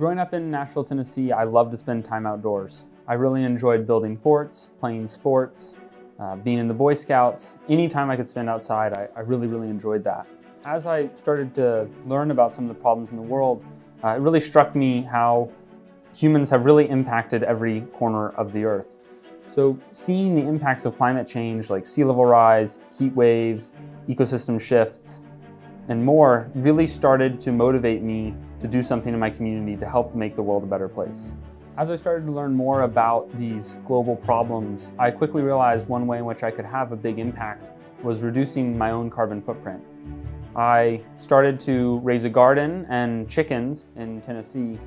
Growing up in Nashville, Tennessee, I loved to spend time outdoors. I really enjoyed building forts, playing sports, being in the Boy Scouts. Any time I could spend outside, I really enjoyed that. As I started to learn about some of the problems in the world, it really struck me how humans have really impacted every corner of the earth. So seeing the impacts of climate change like sea level rise, heat waves, ecosystem shifts, and more really started to motivate me to do something in my community to help make the world a better place. As I started to learn more about these global problems, I quickly realized one way in which I could have a big impact was reducing my own carbon footprint. I started to raise a garden and chickens in Tennessee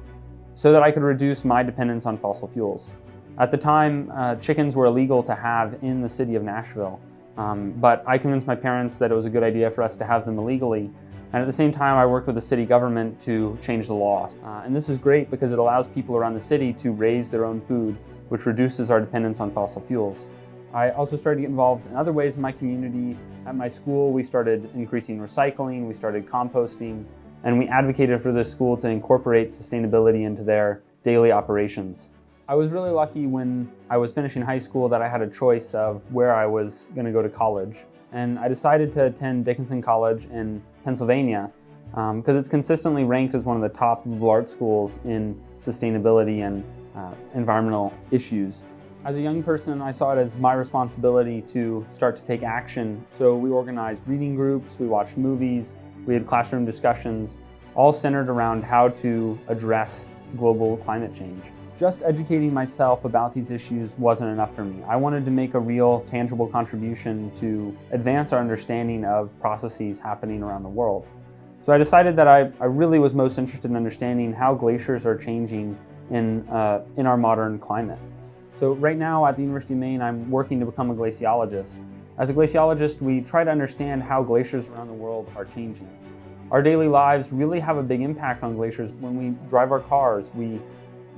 so that I could reduce my dependence on fossil fuels. At the time, chickens were illegal to have in the city of Nashville, but I convinced my parents that it was a good idea for us to have them illegally. And at the same time, I worked with the city government to change the law. And this is great because it allows people around the city to raise their own food, which reduces our dependence on fossil fuels. I also started to get involved in other ways in my community. At my school, we started increasing recycling, we started composting, and we advocated for the school to incorporate sustainability into their daily operations. I was really lucky when I was finishing high school that I had a choice of where I was going to go to college. And I decided to attend Dickinson College in Pennsylvania because it's consistently ranked as one of the top liberal arts schools in sustainability and environmental issues. As a young person, I saw it as my responsibility to start to take action. So we organized reading groups, we watched movies, we had classroom discussions, all centered around how to address global climate change. Just educating myself about these issues wasn't enough for me. I wanted to make a real, tangible contribution to advance our understanding of processes happening around the world. So I decided that I really was most interested in understanding how glaciers are changing in our modern climate. So right now at the University of Maine, I'm working to become a glaciologist. As a glaciologist, we try to understand how glaciers around the world are changing. Our daily lives really have a big impact on glaciers. When we drive our cars, we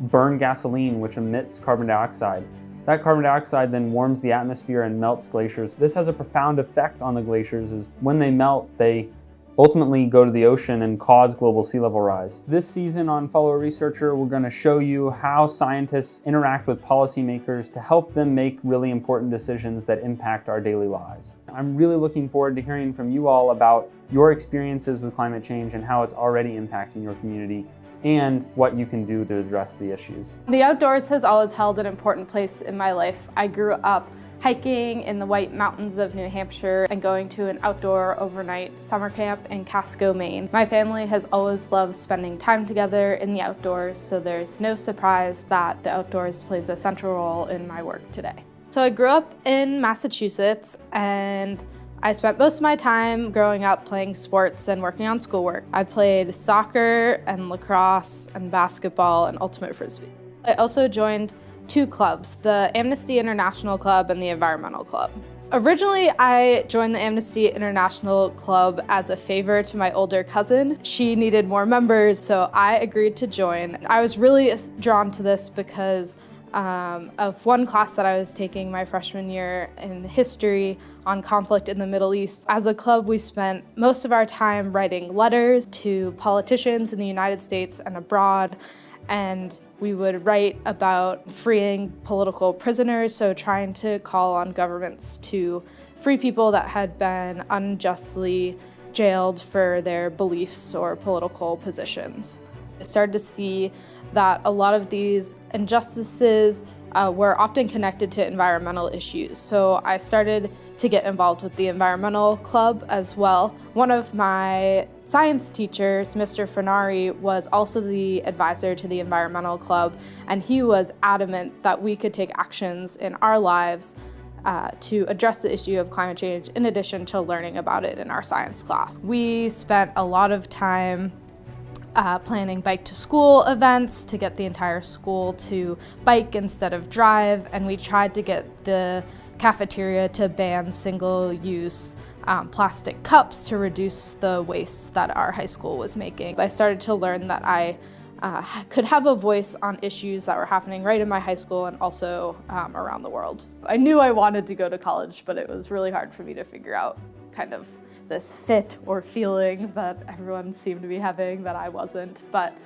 burn gasoline, which emits carbon dioxide. That carbon dioxide then warms the atmosphere and melts glaciers. This has a profound effect on the glaciers, as when they melt, they ultimately go to the ocean and cause global sea level rise. This season on Follow a Researcher, we're going to show you how scientists interact with policymakers to help them make really important decisions that impact our daily lives. I'm really looking forward to hearing from you all about your experiences with climate change and how it's already impacting your community, and what you can do to address the issues. The outdoors has always held an important place in my life. I grew up hiking in the White Mountains of New Hampshire and going to an outdoor overnight summer camp in Casco, Maine. My family has always loved spending time together in the outdoors, so there's no surprise that the outdoors plays a central role in my work today. So I grew up in Massachusetts, and I spent most of my time growing up playing sports and working on schoolwork. I played soccer and lacrosse and basketball and ultimate frisbee. I also joined two clubs, the Amnesty International Club and the Environmental Club. Originally, I joined the Amnesty International Club as a favor to my older cousin. She needed more members, so I agreed to join. I was really drawn to this because of one class that I was taking my freshman year in history on conflict in the Middle East. As a club, we spent most of our time writing letters to politicians in the United States and abroad, and we would write about freeing political prisoners, so trying to call on governments to free people that had been unjustly jailed for their beliefs or political positions. I started to see that a lot of these injustices were often connected to environmental issues. So I started to get involved with the environmental club as well. One of my science teachers, Mr. Fernari, was also the advisor to the environmental club, and he was adamant that we could take actions in our lives to address the issue of climate change in addition to learning about it in our science class. We spent a lot of time planning bike to school events to get the entire school to bike instead of drive, and we tried to get the cafeteria to ban single-use plastic cups to reduce the waste that our high school was making. I started to learn that I could have a voice on issues that were happening right in my high school and also around the world. I knew I wanted to go to college, but it was really hard for me to figure out kind of this fit or feeling that everyone seemed to be having that I wasn't. But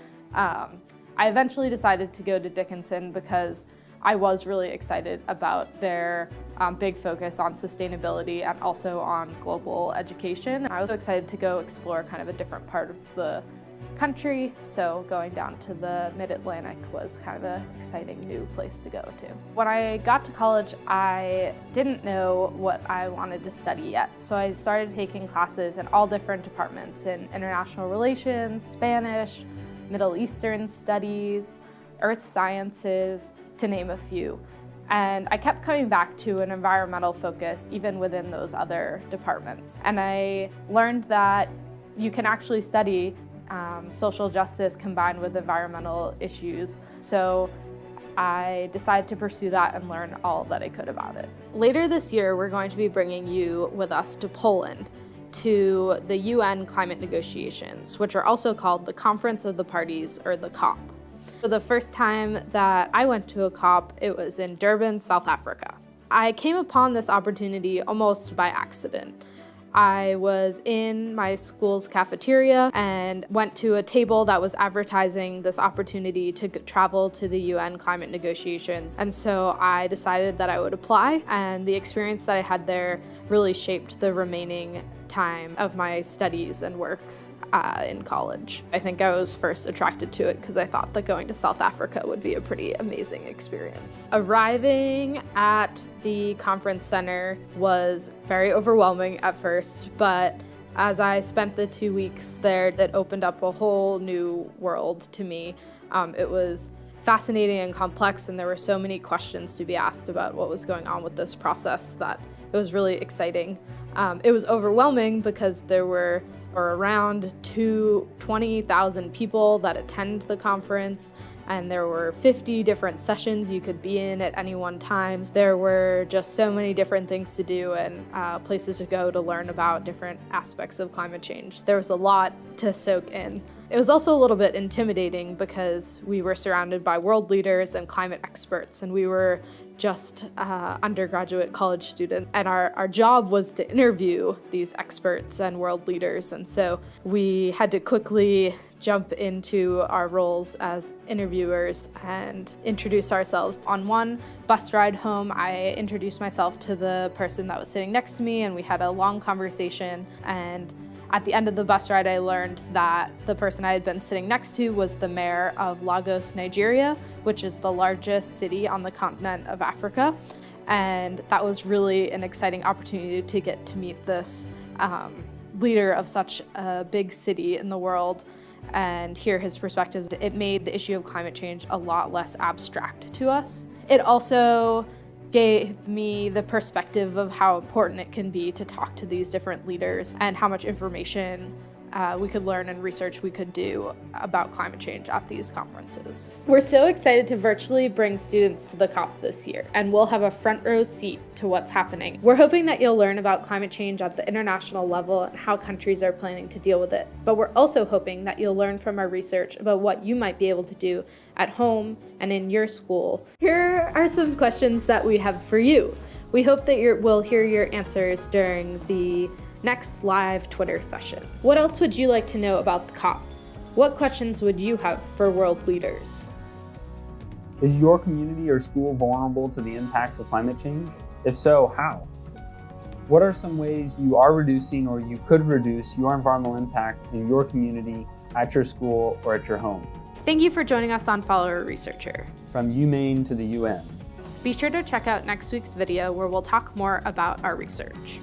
I eventually decided to go to Dickinson because I was really excited about their big focus on sustainability and also on global education. I was excited to go explore kind of a different part of the country, so going down to the Mid-Atlantic was kind of an exciting new place to go to. When I got to college, I didn't know what I wanted to study yet, so I started taking classes in all different departments in international relations, Spanish, Middle Eastern studies, earth sciences, to name a few. And I kept coming back to an environmental focus even within those other departments. And I learned that you can actually study social justice combined with environmental issues. So I decided to pursue that and learn all that I could about it. Later this year, we're going to be bringing you with us to Poland to the UN climate negotiations, which are also called the Conference of the Parties, or the COP. So the first time that I went to a COP, it was in Durban, South Africa. I came upon this opportunity almost by accident. I was in my school's cafeteria and went to a table that was advertising this opportunity to travel to the UN climate negotiations. And so I decided that I would apply, and the experience that I had there really shaped the remaining time of my studies and work in college. I think I was first attracted to it because I thought that going to South Africa would be a pretty amazing experience. Arriving at the conference center was very overwhelming at first, but as I spent the 2 weeks there, that opened up a whole new world to me. It was fascinating and complex, and there were so many questions to be asked about what was going on with this process that it was really exciting. It was overwhelming because there were around 20,000 people that attend the conference, and there were 50 different sessions you could be in at any one time. There were just so many different things to do and places to go to learn about different aspects of climate change. There was a lot to soak in. It was also a little bit intimidating because we were surrounded by world leaders and climate experts, and we were just undergraduate college students, and our job was to interview these experts and world leaders, and so we had to quickly jump into our roles as interviewers and introduce ourselves. On one bus ride home, I introduced myself to the person that was sitting next to me, and we had a long conversation, and at the end of the bus ride, I learned that the person I had been sitting next to was the mayor of Lagos, Nigeria, which is the largest city on the continent of Africa. And that was really an exciting opportunity to get to meet this leader of such a big city in the world and hear his perspectives. It made the issue of climate change a lot less abstract to us. It also gave me the perspective of how important it can be to talk to these different leaders and how much information we could learn and research we could do about climate change at these conferences. We're so excited to virtually bring students to the COP this year, and we'll have a front row seat to what's happening. We're hoping that you'll learn about climate change at the international level and how countries are planning to deal with it. But we're also hoping that you'll learn from our research about what you might be able to do at home and in your school. Here are some questions that we have for you. We hope that we'll hear your answers during the next live Twitter session. What else would you like to know about the COP? What questions would you have for world leaders? Is your community or school vulnerable to the impacts of climate change? If so, how? What are some ways you are reducing or you could reduce your environmental impact in your community, at your school, or at your home? Thank you for joining us on Follow a Researcher. From UMaine to the UN. Be sure to check out next week's video where we'll talk more about our research.